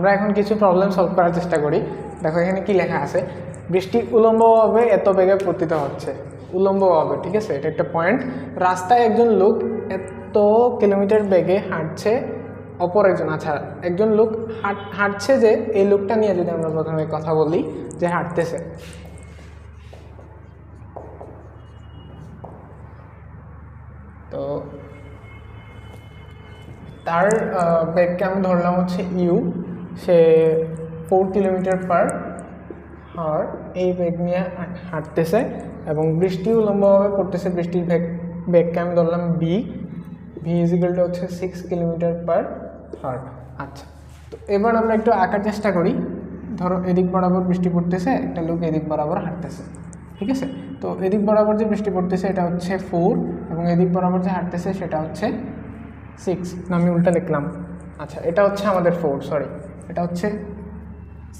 আমরা এখন কিছু প্রবলেম সলভ করার চেষ্টা করি। দেখো এখানে কি লেখা আছে, বৃষ্টি উলম্বভাবে এত বেগে পতিত হচ্ছে, উলম্বভাবে, ঠিক আছে, এটা একটা পয়েন্ট। রাস্তায় একজন লোক এত কিলোমিটার বেগে হাঁটছে, অপর একজন, আচ্ছা একজন লোক হাঁটছে, যে এই লোকটা নিয়ে যদি আমরা প্রথমে কথা বলি, যে হাঁটতেছে, তো তার বেগকে আমি ধরলাম হচ্ছে ইউ, সে 4 কিলোমিটার/আওয়ার এই বেগ নিয়ে হাঁটতেছে এবং বৃষ্টি উলম্বভাবে পড়তেছে, বৃষ্টির বেগকে আমি ধরলাম ভি ইজিক্যালটা হচ্ছে 6 কিলোমিটার/আওয়ার। আচ্ছা, তো এবার আমরা একটু আঁকার চেষ্টা করি। ধরো এদিক বরাবর বৃষ্টি পড়তেছে, একটা লোক এদিক বরাবর হাঁটতেছে, ঠিক আছে। তো এদিক বরাবর যে বৃষ্টি পড়তেছে এটা হচ্ছে 4 এবং এদিক বরাবর যে হাঁটতেছে সেটা হচ্ছে 6, আমি উল্টা লিখলাম। আচ্ছা, এটা হচ্ছে আমাদের 4, সরি, এটা হচ্ছে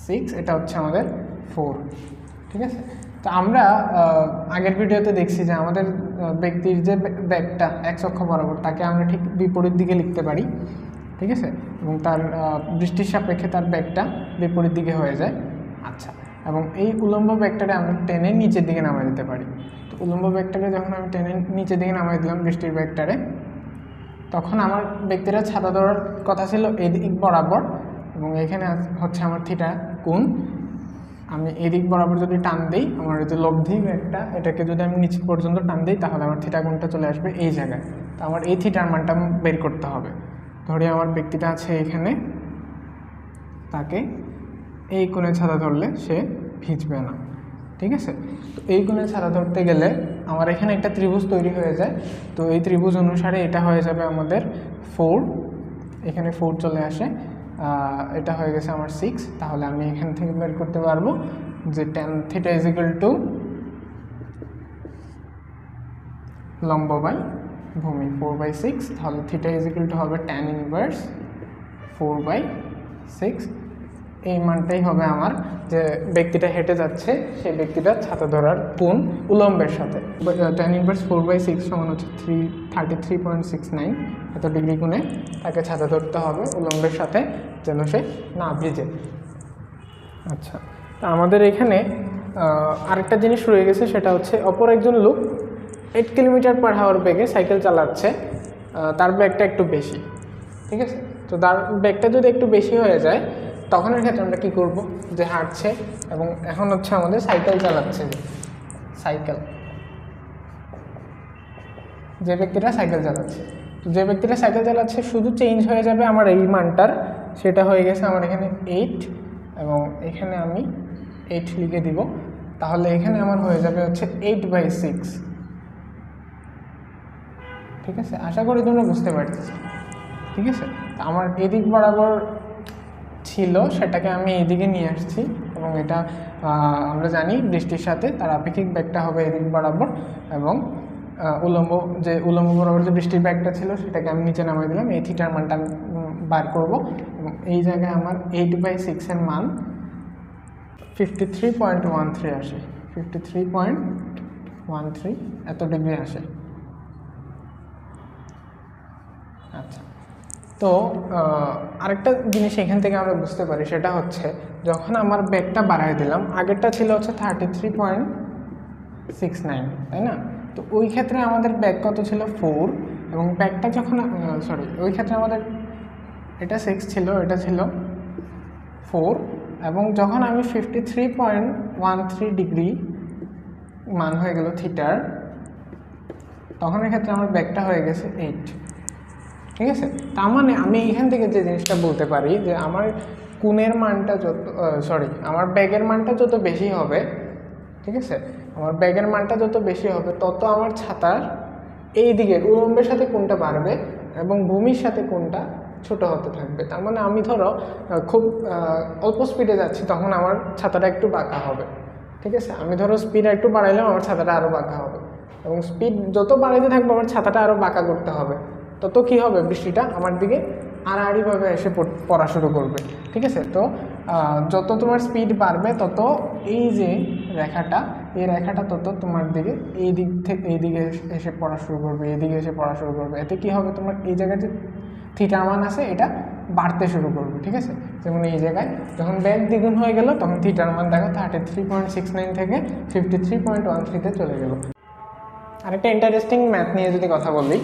6, এটা হচ্ছে আমাদের 4, ঠিক আছে। তো আমরা আগের ভিডিওতে দেখছি যে আমাদের ব্যক্তির যে ব্যাগটা এক্স অক্ষ বরাবর, তাকে আমরা ঠিক বিপরীত দিকে লিখতে পারি, ঠিক আছে, এবং তার বৃষ্টির সাপেক্ষে তার ব্যাগটা বিপরীত দিকে হয়ে যায়। আচ্ছা, এবং এই উলম্ব ব্যাগটাকে আমরা টেনে নিচের দিকে নামাই দিতে পারি। তো উলম্ব ব্যাগটাকে যখন আমি টেনে নিচের দিকে নামাই দিলাম বৃষ্টির ব্যাগটারে, তখন আমার ব্যক্তিরা ছাতা ধরার কথা ছিল এদিক বরাবর, এবং এখানে হচ্ছে আমার থিটা কোণ। আমি এদিক বরাবর যদি টান দিই, আমার যে লব্ধি ব্যাগটা, এটাকে যদি আমি নিচে পর্যন্ত টান দিই, তাহলে আমার থিটা কোণটা চলে আসবে এই জায়গায়। তো আমার এই থিটার মানটা বের করতে হবে। ধরে আমার ব্যক্তিটা আছে এখানে, তাকে এই কোণে ছাতা ধরলে সে ভিজবে না, ঠিক আছে। তো এই কোণে ছাতা ধরতে গেলে আমার এখানে একটা ত্রিভুজ তৈরি হয়ে যায়। তো এই ত্রিভুজ অনুসারে এটা হয়ে যাবে আমাদের 4, এখানে 4 চলে আসে, এটা হয়ে গেছে আমার 6। তাহলে আমি এখান থেকে বের করতে পারবো যে tan theta is equal to লম্ব বাই ভূমি 4/6, তাহলে থিটা ইজ ইকুয়াল টু হবে tan ইনভার্স 4/6। এই মানটাই হবে আমার, যে ব্যক্তিটা হেঁটে যাচ্ছে সেই ব্যক্তিটা ছাতা ধরার কোণ উলম্বের সাথে। tan ইনভার্স 4/6 সমান হচ্ছে 33.69, এত ডিগ্রি কোণে তাকে ছাতা ধরতে হবে উলম্বের সাথে, যেন সে না ভিজে। আচ্ছা, তা আমাদের এখানে আরেকটা জিনিস রয়ে গেছে, সেটা হচ্ছে অপর একজন লোক 8 কিলোমিটার/আওয়ার বেগে সাইকেল চালাচ্ছে, তার ব্যাগটা একটু বেশি, ঠিক আছে। তো তার ব্যাগটা যদি একটু বেশি হয়ে যায়, তখনের ক্ষেত্রে আমরা কী করব, যে হাঁটছে এবং এখন হচ্ছে আমাদের সাইকেল চালাচ্ছে, যে ব্যক্তিটা সাইকেল চালাচ্ছে, তো যে ব্যক্তিটা সাইকেল চালাচ্ছে শুধু চেঞ্জ হয়ে যাবে আমার এই মানটার, সেটা হয়ে গেছে আমার এখানে 8 এবং এখানে আমি 8 লিখে দিব। তাহলে এখানে আমার হয়ে যাবে হচ্ছে 8/6, ঠিক আছে। আশা করি তোমরা বুঝতে পারতেছো, ঠিক আছে। আমার এদিক বরাবর ছিল, সেটাকে আমি এইদিকে নিয়ে আসছি, এবং এটা আমরা জানি বৃষ্টির সাথে তার আপেক্ষিক ব্যাগটা হবে এদিক বরাবর, এবং উলম্ব বরাবর যে বৃষ্টির ব্যাগটা ছিল সেটাকে আমি নিচে নামিয়ে দিলাম। এই থিটার মানটা আমি বার করব, এবং এই জায়গায় আমার 8/6 এর মান 53.13 আসে, 53.13 এত ডিগ্রি আসে। আচ্ছা, তো আরেকটা জিনিস এখান থেকে আমরা বুঝতে পারি, সেটা হচ্ছে যখন আমার ব্যাগটা বাড়াই দিলাম, আগেরটা ছিল হচ্ছে 33.69, তাই না। তো ওই ক্ষেত্রে আমাদের ব্যাগ কত ছিল 4, এবং ব্যাগটা যখন ওই ক্ষেত্রে আমাদের এটা 6 ছিল, এটা ছিল 4, এবং যখন আমি 53.13 ডিগ্রি মান হয়ে গেল থিটার, তখন এক্ষেত্রে আমার ব্যাগটা হয়ে গেছে 8, ঠিক আছে। তার মানে আমি এখান থেকে যে জিনিসটা বলতে পারি, যে আমার কোণের মানটা আমার ব্যাগের মানটা যত বেশি হবে, ঠিক আছে, আমার ব্যাগের মানটা যত বেশি হবে, তত আমার ছাতার এই দিকের উলম্বের সাথে কোণটা বাড়বে এবং ভূমির সাথে কোণটা ছোট হতে থাকবে। তার মানে আমি ধরো খুব অল্প স্পিডে যাচ্ছি, তখন আমার ছাতাটা একটু বাঁকা হবে, ঠিক আছে। আমি ধরো স্পিড একটু বাড়াইলাম, আমার ছাতাটা আরও বাঁকা হবে, এবং স্পিড যত বাড়াইতে থাকবো আমার ছাতাটা আরও বাঁকা করতে হবে, তত কী হবে, বৃষ্টিটা আমার দিকে আড়াআড়িভাবে এসে পড়া শুরু করবে, ঠিক আছে। তো যত তোমার স্পিড বাড়বে, তত এই যে রেখাটা, এই রেখাটা তত তোমার দিকে এই দিক থেকে এই দিকে এসে পড়া শুরু করবে, এদিকে এসে পড়া শুরু করবে। এতে কী হবে, তোমার এই জায়গায় যে থিটা মান আছে এটা বাড়তে শুরু করবে, ঠিক আছে। যেমন এই জায়গায় যখন বেগ দ্বিগুণ হয়ে গেল তখন থিটার মান দেখো 33.69 থেকে 53.13-তে চলে গেল। আরেকটা ইন্টারেস্টিং ম্যাথ নিয়ে যদি কথা বলি,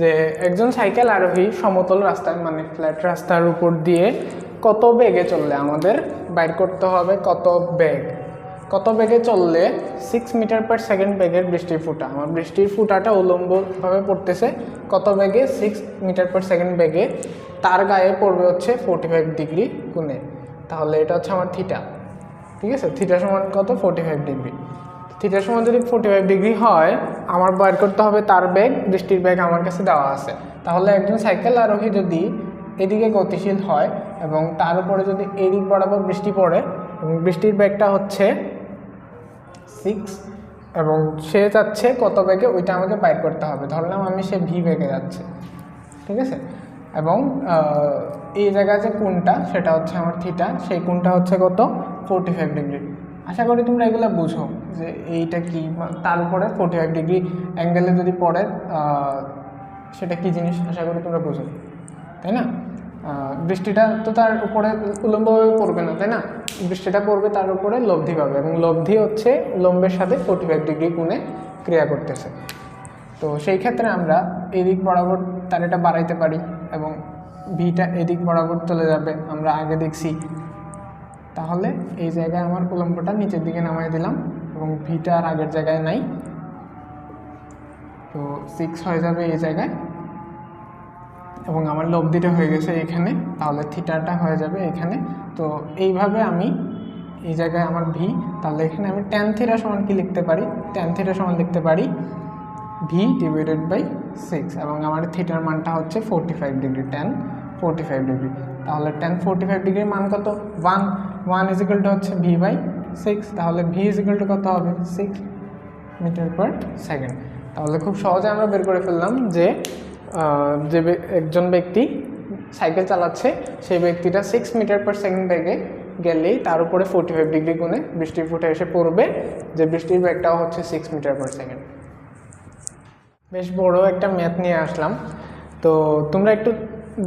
যে একজন সাইকেল আরোহী সমতল রাস্তায় মানে ফ্ল্যাট রাস্তার উপর দিয়ে কত বেগে চললে আমাদের বাইর করতে হবে কত বেগে চললে 6 মিটার পার সেকেন্ড বেগের বৃষ্টির ফুটা, আমার বৃষ্টির ফুটাটা উলম্বভাবে পড়তেছে কত বেগে 6 মিটার পার সেকেন্ড বেগে, তার গায়ে পড়বে হচ্ছে 45 ডিগ্রি কোণে। তাহলে এটা হচ্ছে আমার থিটা, ঠিক আছে। থিটা সমান কত? 45 ডিগ্রি। থিটার সমান যদি 45 ডিগ্রি হয়, আমার বাইর করতে হবে তার বেগ, বৃষ্টির বেগ আমার কাছে দেওয়া আছে। তাহলে একজন সাইকেল আরোহী যদি এদিকে গতিশীল হয় এবং তার উপরে যদি এদিক বরাবর বৃষ্টি পড়ে এবং বৃষ্টির বেগটা হচ্ছে 6 এবং সে যাচ্ছে কত বেগে, ওইটা আমাকে বাইর করতে হবে। ধরলাম আমি সে ভি বেগে যাচ্ছে, ঠিক আছে। এবং এই জায়গায় যে কোণটা সেটা হচ্ছে আমার থিটা, সেই কোণটা হচ্ছে কত? 45 ডিগ্রি। আশা করি তোমরা এগুলো বুঝো যে এইটা কি, তার উপরে 45 ডিগ্রি অ্যাঙ্গেলে যদি পড়ে সেটা কি জিনিস, আশা করি তোমরা বুঝো, তাই না? বৃষ্টিটা তো তার উপরে উলম্বভাবে পড়বে না, তাই না? বৃষ্টিটা পড়বে তার উপরে লব্ধিভাবে, এবং লব্ধি হচ্ছে লম্বের সাথে 45 ডিগ্রি কোণে ক্রিয়া করতেছে। তো সেই ক্ষেত্রে আমরা এদিক বরাবর তার এটা বাড়াইতে পারি এবং ভিটা এদিক বরাবর চলে যাবে, আমরা আগে দেখছি। তাহলে এই জায়গায় আমার উলম্বটা নিচের দিকে নামাই দিলাম এবং ভিটা আর আগের জায়গায় নাই, তো 6 হয়ে যাবে এই জায়গায় এবং আমার লব্ধিটা হয়ে গেছে এখানে, তাহলে থিটাটা হয়ে যাবে এখানে। তো এইভাবে আমি এই জায়গায় আমার ভি, তাহলে এখানে আমি ট্যান থিটা সমান কি লিখতে পারি? ট্যান থিটা সমান লিখতে পারি ভি ডিভাইডেড বাই 6 এবং আমার থিটার মানটা হচ্ছে 45 ডিগ্রি, ট্যান 45 ডিগ্রি। তাহলে ট্যান 45 ডিগ্রির মান কত? 1 ইজ ইকুয়াল টু হচ্ছে ভি বাই 6। তাহলে ভি ইজ ইকুয়াল টু কত হবে? 6 মিটার পার সেকেন্ড। তাহলে খুব সহজে আমরা বের করে ফেললাম যে একজন ব্যক্তি সাইকেল চালাচ্ছে, সেই ব্যক্তিটা 6 মিটার পার সেকেন্ড বেগে গেলেই তার উপরে 45 ডিগ্রি কোণে বৃষ্টির ফুটা এসে পড়বে, যে বৃষ্টির বেগটাও হচ্ছে 6 মিটার পার সেকেন্ড। বেশ বড় একটা ম্যাথ নিয়ে আসলাম, তো তোমরা একটু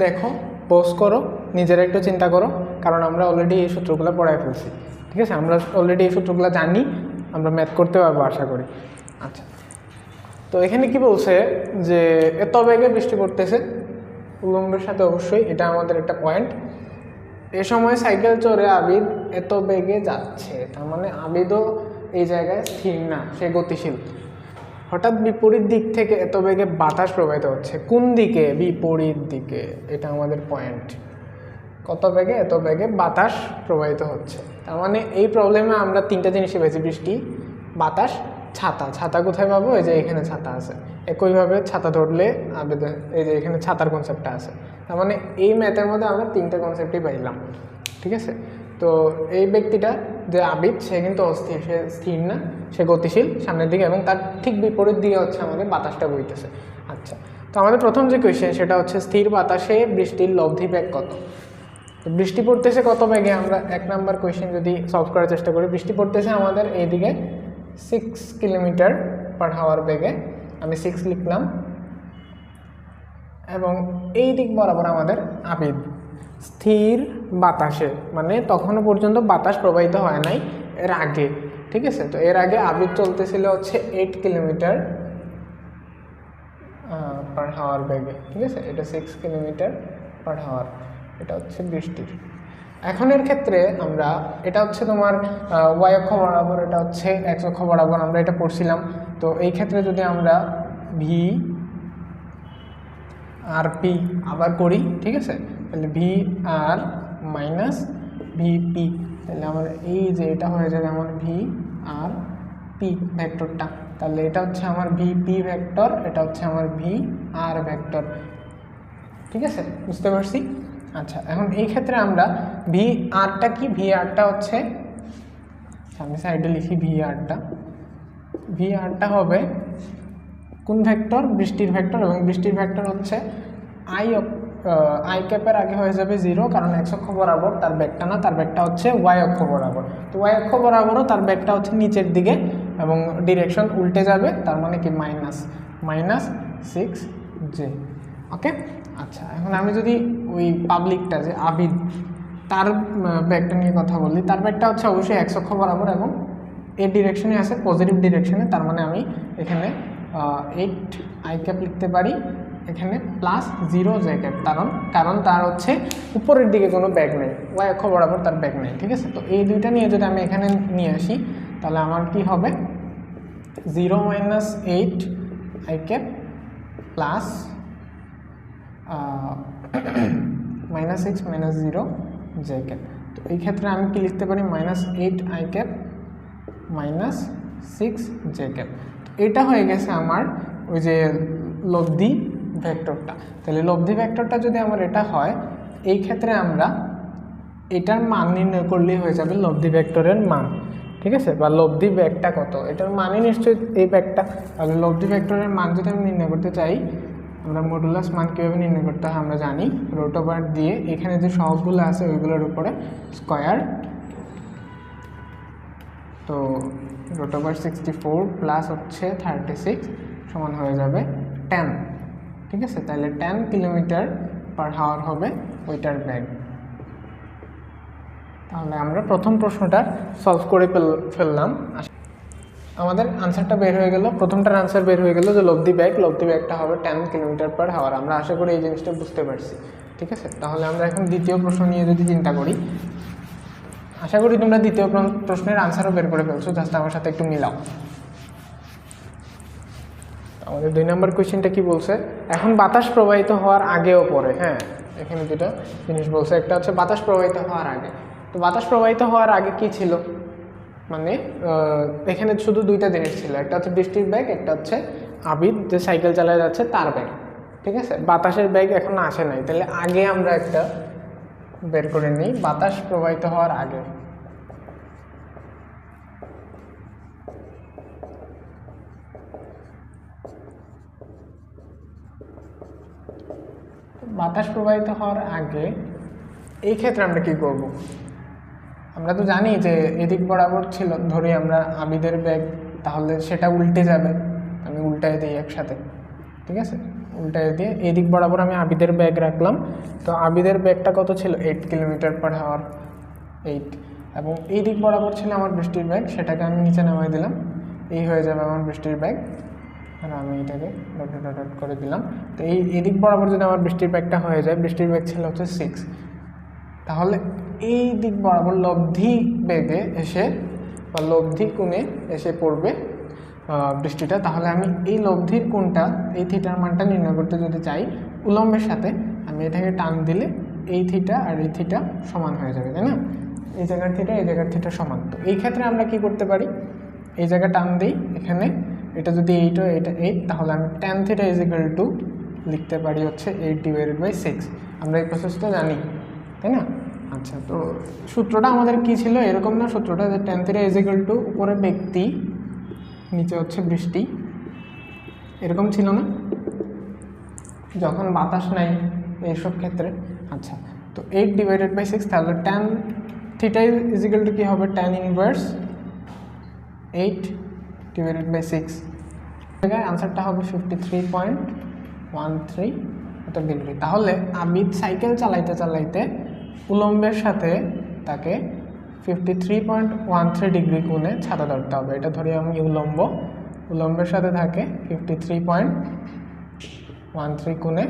দেখো, পজ করো, নিজেরা একটু চিন্তা করো, কারণ আমরা অলরেডি এই সূত্রগুলো পড়ায় ফেলছি, ঠিক আছে। আমরা অলরেডি এই সূত্রগুলো জানি, আমরা ম্যাথ করতে পারবো আশা করি। আচ্ছা, তো এখানে কি বলছে যে এত বেগে বৃষ্টি পড়তেছে উলম্বের সাথে, অবশ্যই এটা আমাদের একটা পয়েন্ট। এ সময় সাইকেল চড়ে আবিদ এত বেগে যাচ্ছে, তার মানে আবিদও এই জায়গায় স্থির না, সে গতিশীল। হঠাৎ বিপরীত দিক থেকে এত বেগে বাতাস প্রবাহিত হচ্ছে। কোন দিকে? বিপরীত দিকে, এটা আমাদের পয়েন্ট। কত বেগে? এত বেগে বাতাস প্রবাহিত হচ্ছে। তার মানে এই প্রবলেমে আমরা তিনটা জিনিসই পেয়েছি: বৃষ্টি, বাতাস, ছাতা। ছাতা কোথায় পাবো? এই যে এখানে ছাতা আছে। একইভাবে ছাতা ধরলে আবেদন, এই যে এখানে ছাতার কনসেপ্টটা আছে। তার মানে এই ম্যাথের মধ্যে আমরা তিনটা কনসেপ্টই পাইলাম, ঠিক আছে। তো এই ব্যক্তিটা যে আবিদ, সে কিন্তু অস্থির, সে স্থির না, সে গতিশীল সামনের দিকে, এবং তার ঠিক বিপরীত দিকে হচ্ছে আমাদের বাতাসটা বইতেছে। আচ্ছা, তো আমাদের প্রথম যে কোয়েশ্চেন সেটা হচ্ছে স্থির বাতাসে বৃষ্টির লব্ধি বেগ কত? বৃষ্টি পড়তেছে কত বেগে? আমরা 1 নাম্বার কোয়েশ্চেন যদি সলভ করার চেষ্টা করি, বৃষ্টি পড়তেছে আমাদের এইদিকে 6 কিলোমিটার পার আওয়ার বেগে, আমি 6 লিখলাম, এবং এই দিক বরাবর আমাদের আবিদ স্থির বাতাসে, মানে তখনও পর্যন্ত বাতাস প্রবাহিত হয় নাই এর আগে, ঠিক আছে। তো এর আগে আবিদ চলতেছিল হচ্ছে 8 কিলোমিটার পার আওয়ার বেগে, ঠিক আছে। এটা 6 কিলোমিটার পার আওয়ার, এটা হচ্ছে বৃষ্টির। এখন এর ক্ষেত্রে আমরা, এটা হচ্ছে তোমার ওয়াই অক্ষ বরাবর, এটা হচ্ছে এক্স অক্ষ বরাবর, আমরা এটা পড়ছিলাম। তো এই ক্ষেত্রে যদি আমরা ভি আর পি আবার করি, ঠিক আছে, তাহলে ভি আর মাইনাস ভি পি, তাহলে আমার এই যে এটা হয়ে যাবে আমার ভি আর পি ভেক্টরটা। তাহলে এটা হচ্ছে আমার ভি পি ভেক্টর, এটা হচ্ছে আমার ভি আর ভেক্টর, ঠিক আছে, বুঝতে পারছি। আচ্ছা, এখন এই ক্ষেত্রে আমরা ভি আরটা কি? ভি আরটা হচ্ছে, আমি সাইডে লিখি ভি আরটা হবে কোন ভেক্টর? বৃষ্টির ভেক্টর, এবং বৃষ্টির ভেক্টর হচ্ছে আই ক্যাপের আগে হয়ে যাবে 0, কারণ এক্স অক্ষ বরাবর তার ব্যাগটা না, তার ব্যাগটা হচ্ছে ওয়াই অক্ষ বরাবর। তো ওয়াই অক্ষ বরাবরও তার ব্যাগটা হচ্ছে নিচের দিকে এবং ডিরেকশন উল্টে যাবে, তার মানে কি মাইনাস 6 জে। ওকে। আচ্ছা, এখন আমি যদি ওই পাবলিকটা যে আবিদ তার ব্যাগটা নিয়ে কথা বলি, তার ব্যাগটা হচ্ছে অবশ্যই x অক্ষ বরাবর এবং এর ডিরেকশনে আছে পজিটিভ ডিরেকশনে, তার মানে আমি এখানে 8 i ক্যাপ লিখতে পারি, এখানে +0 j ক্যাপ, কারণ তার হচ্ছে উপরের দিকে কোনো ব্যাগ নেই, y অক্ষ বরাবর তার ব্যাগ নেই, ঠিক আছে। তো এই দুইটা নিয়ে যদি আমি এখানে নিয়ে আসি তাহলে আমার কি হবে 0 - 8 i cap plus -6 - 0 j cap. তো এই ক্ষেত্রে আমি কি লিখতে পারি -8 i ক্যাপ -6 j ক্যাপ। তো এটা হয়ে গেছে আমার ওই যে লব্ধি ভেক্টরটা। তাহলে লব্ধি ভেক্টরটা যদি আমার এটা হয়, এই ক্ষেত্রে আমরা এটার মান নির্ণয় করলেই হয়ে যাবে লব্ধি ভেক্টরের মান, ঠিক আছে, বা লব্ধি ব্যাগটা কত, এটার মানই নিশ্চয়ই এই ব্যাগটা। তাহলে লব্ধি ভেক্টরের মান যদি আমি নির্ণয় করতে চাই, আমরা মডুলাস মান কীভাবে নির্ণয় করতে হয় আমরা জানি, রোটোবার দিয়ে এখানে যে সহগগুলো আছে ওইগুলোর উপরে স্কয়ার, তো রোটোবার 64 প্লাস হচ্ছে 36 সমান হয়ে যাবে 10, ঠিক আছে। তাহলে 10 km/h হবে ওইটার ব্যাগ। তাহলে আমরা প্রথম প্রশ্নটা সলভ করে ফেললাম, আমাদের আনসারটা বের হয়ে গেল, প্রথমটার আনসার বের হয়ে গেল যে লব্ধি ব্যাগটা হবে 10 km/h। আমরা আশা করি এই জিনিসটা বুঝতে পারছি, ঠিক আছে। তাহলে আমরা এখন দ্বিতীয় প্রশ্ন নিয়ে যদি চিন্তা করি, আশা করি তোমরা দ্বিতীয় প্রশ্নের আনসারও বের করে ফেলছো, জাস্ট আমার সাথে একটু মিলাও। আমাদের 2 নম্বর কোয়েশ্চেনটা কি বলছে, এখন বাতাস প্রবাহিত হওয়ার আগেও পরে, হ্যাঁ এখানে দুটো জিনিস বলছে, একটা হচ্ছে বাতাস প্রবাহিত হওয়ার আগে। তো বাতাস প্রবাহিত হওয়ার আগে কি ছিল, মানে এখানে শুধু দুইটা জিনিস ছিল, একটা হচ্ছে বৃষ্টির ব্যাগ, একটা হচ্ছে আবিদ যে সাইকেল চালায় যাচ্ছে তার ব্যাগ, ঠিক আছে। বাতাসের ব্যাগ এখন আসে নাই, তাহলে আগে আমরা একটা বের করে নিই, বাতাস প্রবাহিত হওয়ার আগে। বাতাস প্রবাহিত হওয়ার আগে এই ক্ষেত্রে আমরা কি করব, আমরা তো জানি যে এদিক বরাবর ছিল, ধরি আমরা আবিদের ব্যাগ, তাহলে সেটা উল্টে যাবে, আমি উল্টায় দিই একসাথে, ঠিক আছে, উল্টায় দিয়ে এদিক বরাবর আমি আবিদের ব্যাগ রাখলাম। তো আবিদের ব্যাগটা কত ছিল 8 km/h, 8, এবং এই দিক বরাবর ছিল আমার বৃষ্টির ব্যাগ, সেটাকে আমি নিচে নামাই দিলাম, এই হয়ে যাবে আমার বৃষ্টির ব্যাগ, আর আমি এটাকে ডট করে দিলাম। তো এই দিক বরাবর যদি আমার বৃষ্টির ব্যাগটা হয়ে যায়, বৃষ্টির ব্যাগ ছিল হচ্ছে 6, তাহলে এই দিক বরাবর লব্ধি বেগে এসে বা লব্ধি কোণে এসে পড়বে বৃষ্টিটা। তাহলে আমি এই লব্ধির কোণটা, এই থিটার মানটা নির্ণয় করতে যদি চাই উলম্বের সাথে, আমি এটাকে টান দিলে এই থিটা আর এই থিটা সমান হয়ে যাবে, তাই না, এই জায়গার থিটা এই জায়গার থিটা সমান। তো এই ক্ষেত্রে আমরা কি করতে পারি, এই জায়গা টান দিই, এখানে এটা যদি 8 হয় এটা 8, তাহলে আমি tan θ = লিখতে পারি হচ্ছে 8/6। আমরা এই প্রসেসটা জানি, তাই না। আচ্ছা, তো সূত্রটা আমাদের কি ছিল, এরকম না সূত্রটা, যে tan θ = উপরে ব্যক্তি নিচে হচ্ছে বৃষ্টি, এরকম ছিল না যখন বাতাস নাই এইসব ক্ষেত্রে। আচ্ছা, তো 8/6, তাহলে tan θ = কি হবে, tan ইনভার্স 8/6, জায়গায় আনসারটা হবে 53.13 ডিগ্রি। তাহলে আবিদ সাইকেল চালাইতে চালাইতে উলম্বের সাথে তাকে 53.13 ডিগ্রি কোণে ছাতা ধরতে হবে, এটা ধরি আমি উলম্বের সাথে থাকে 53.13 কোণে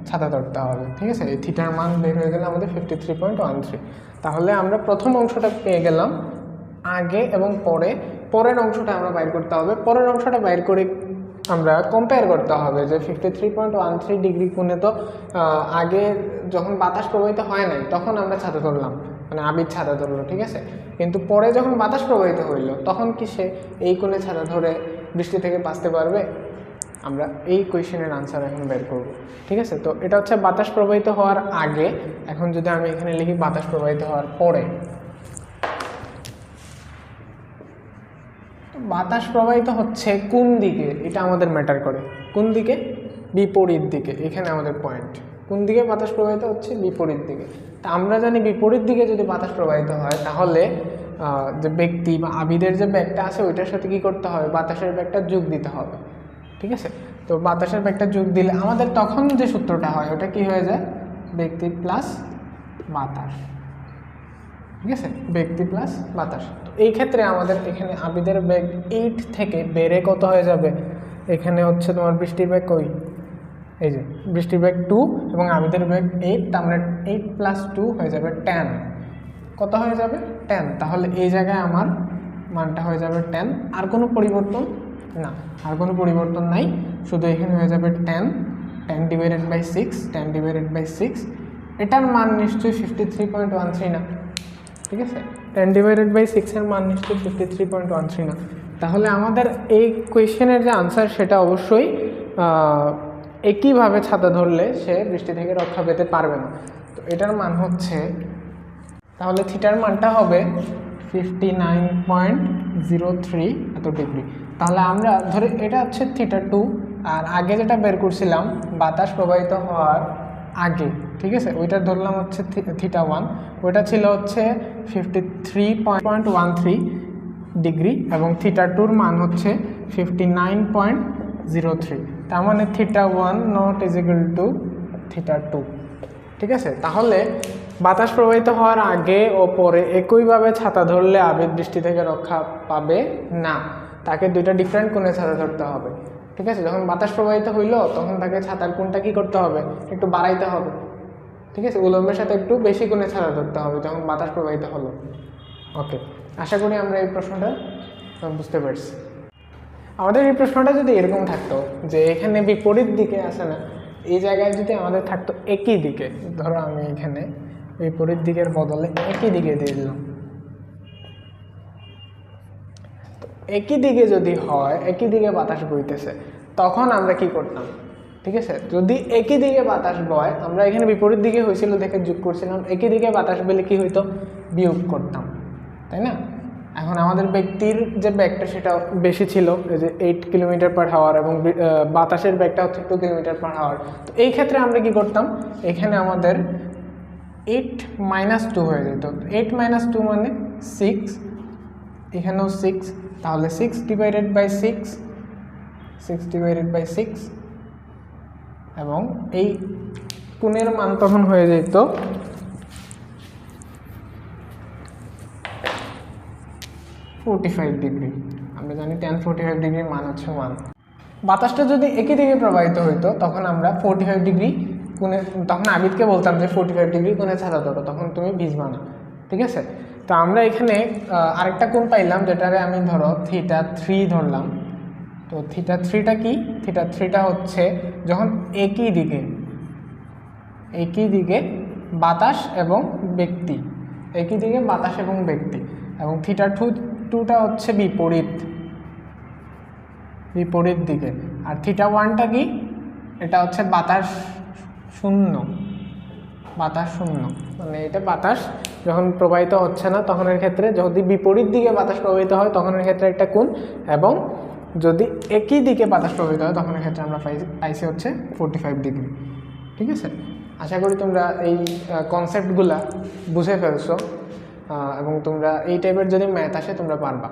ছাতা ধরতে হবে, ঠিক আছে। এই থিটার মান বের হয়ে গেলে আমাদের 53.13। তাহলে আমরা প্রথম অংশটা পেয়ে গেলাম, আগে এবং পরের অংশটা আমরা বাইর করতে হবে। পরের অংশটা বাইর করে আমরা কম্পেয়ার করতে হবে যে 53.13 ডিগ্রি কোণে তো আগে যখন বাতাস প্রবাহিত হয় নাই তখন আমরা ছাতা ধরলাম, মানে আবিদ ছাতা ধরলো, ঠিক আছে। কিন্তু পরে যখন বাতাস প্রবাহিত হইল তখন কি সে এই কোণে ছাতা ধরে বৃষ্টি থেকে বাঁচতে পারবে? আমরা এই কোয়েশ্চেনের আনসার এখন বের করব, ঠিক আছে। তো এটা হচ্ছে বাতাস প্রবাহিত হওয়ার আগে। এখন যদি আমি এখানে লিখি বাতাস প্রবাহিত হওয়ার পরে, বাতাস প্রবাহিত হচ্ছে কোন দিকে এটা আমাদের ম্যাটার করে, কোন দিকে, বিপরীত দিকে, এখানে আমাদের পয়েন্ট, কোন দিকে বাতাস প্রবাহিত হচ্ছে, বিপরীত দিকে। তা আমরা জানি বিপরীত দিকে যদি বাতাস প্রবাহিত হয় তাহলে যে ব্যক্তি বা আবিদের যে ব্যাগটা আছে ওইটার সাথে কি করতে হবে, বাতাসের ব্যাগটা যোগ দিতে হবে, ঠিক আছে। তো বাতাসের বেগটা যোগ দিলে আমাদের তখন যে সূত্রটা হয় ওটা কি হয়ে যায়, ব্যক্তি প্লাস বাতাস, ঠিক আছে, ব্যক্তি প্লাস বাতাস। তো এই ক্ষেত্রে আমাদের এখানে আবিদের বেগ 8 থেকে বেড়ে কত হয়ে যাবে, এখানে হচ্ছে তোমার বৃষ্টির বেগ কই, এই যে বৃষ্টির বেগ 2 এবং আবিদের বেগ 8, তার মানে 8 + 2 হয়ে যাবে 10। কত হয়ে যাবে, 10। তাহলে এই জায়গায় আমার মানটা হয়ে যাবে 10। আর কোনো পরিবর্তন না, আর কোনো পরিবর্তন নাই, শুধু এখানে হয়ে যাবে 10, 10/6, 10/6। এটার মান নিশ্চয়ই 53.13 না, ঠিক আছে, 10/6 এর মান নিশ্চয়ই 53.13 না। তাহলে আমাদের এই কোয়েশ্চেনের যে আনসার সেটা অবশ্যই একইভাবে ছাতা ধরলে সে বৃষ্টি থেকে রক্ষা পেতে পারবে না। তো এটার মান হচ্ছে, তাহলে থিটার মানটা হবে 59.03 এত ডিগ্রি। তাহলে আমরা ধরে এটা হচ্ছে θ2, আর আগে যেটা বের করছিলাম বাতাস প্রবাহিত হওয়ার আগে, ঠিক আছে, ওইটা ধরলাম হচ্ছে θ1, ওইটা ছিল হচ্ছে 53.13 ডিগ্রি এবং θ2-র মান হচ্ছে 59.03। তার মানে θ1 নট ইজিক্যাল টু θ2, ঠিক আছে। তাহলে বাতাস প্রবাহিত হওয়ার আগে ও পরে একইভাবে ছাতা ধরলে আবির বৃষ্টি থেকে রক্ষা পাবে না, তাকে দুইটা ডিফারেন্ট কোণে ছাতা ধরতে হবে, ঠিক আছে। যখন বাতাস প্রবাহিত হইলো তখন তাকে ছাতার কোণটা কি করতে হবে, একটু বাড়াইতে হবে, ঠিক আছে, উলম্বের সাথে একটু বেশি কোণে ছাতা ধরতে হবে যখন বাতাস প্রবাহিত হলো। ওকে, আশা করি আমরা এই প্রশ্নটা বুঝতে পারছি। আমাদের এই প্রশ্নটা যদি এরকম থাকতো যে এখানে বিপরীত দিকে আসে না, এই জায়গায় যদি আমাদের থাকতো একই দিকে, ধরো আমি এখানে বিপরীত দিকের বদলে একই দিকে দিয়ে দিলাম, তো একই দিকে যদি হয়, একই দিকে বাতাস বইতেছে, তখন আমরা কি করতাম, ঠিক আছে, যদি একই দিকে বাতাস বয়, আমরা এখানে বিপরীত দিকে হয়েছিল দেখে যোগ করছিলাম, একই দিকে বাতাস বলে কি হইতো, বিয়োগ করতাম, তাই না। এখন আমাদের ব্যক্তির যে ব্যাগটা সেটা বেশি ছিল, এই যে 8 km/h এবং বাতাসের ব্যাগটা হচ্ছে 2 km/h। তো এই ক্ষেত্রে আমরা কি করতাম, এখানে আমাদের 8 - 2 হয়ে যেত, 8 - 2 মানে 6, এখানেও 6, তাহলে 6/6 এবং এই কোণের মান তখন হয়ে যেত 45 ডিগ্রি। আমরা জানি tan 45 ডিগ্রির মান হচ্ছে 1। বাতাসটা যদি একই দিকে প্রবাহিত হইতো তখন আমরা 45 ডিগ্রি কোণে, তখন আবিদকে বলতাম যে 45 ডিগ্রি কোণে ছাতা ধরো, তখন তুমি ভিজবা না, ঠিক আছে। তো আমরা এখানে আরেকটা কোণ পাইলাম, যেটারে আমি ধরো θ3 ধরলাম। তো θ3টা কি, θ3টা হচ্ছে যখন একই দিকে বাতাস এবং ব্যক্তি, একই দিকে বাতাস এবং ব্যক্তি, এবং θ2টা হচ্ছে বিপরীত দিকে, আর θ1টা কি, এটা হচ্ছে বাতাস শূন্য, মানে এটা বাতাস যখন প্রবাহিত হচ্ছে না তখনের ক্ষেত্রে, যদি বিপরীত দিকে বাতাস প্রবাহিত হয় তখনের ক্ষেত্রে একটা কোণ, এবং যদি একই দিকে বাতাস প্রবাহিত হয় তখনের ক্ষেত্রে আমরা পাইছি হচ্ছে 45 ডিগ্রি, ঠিক আছে। আশা করি তোমরা এই কনসেপ্টগুলা বুঝে ফেলছো এবং তোমরা এই টাইপের যদি ম্যাথ আসে তোমরা পারবা।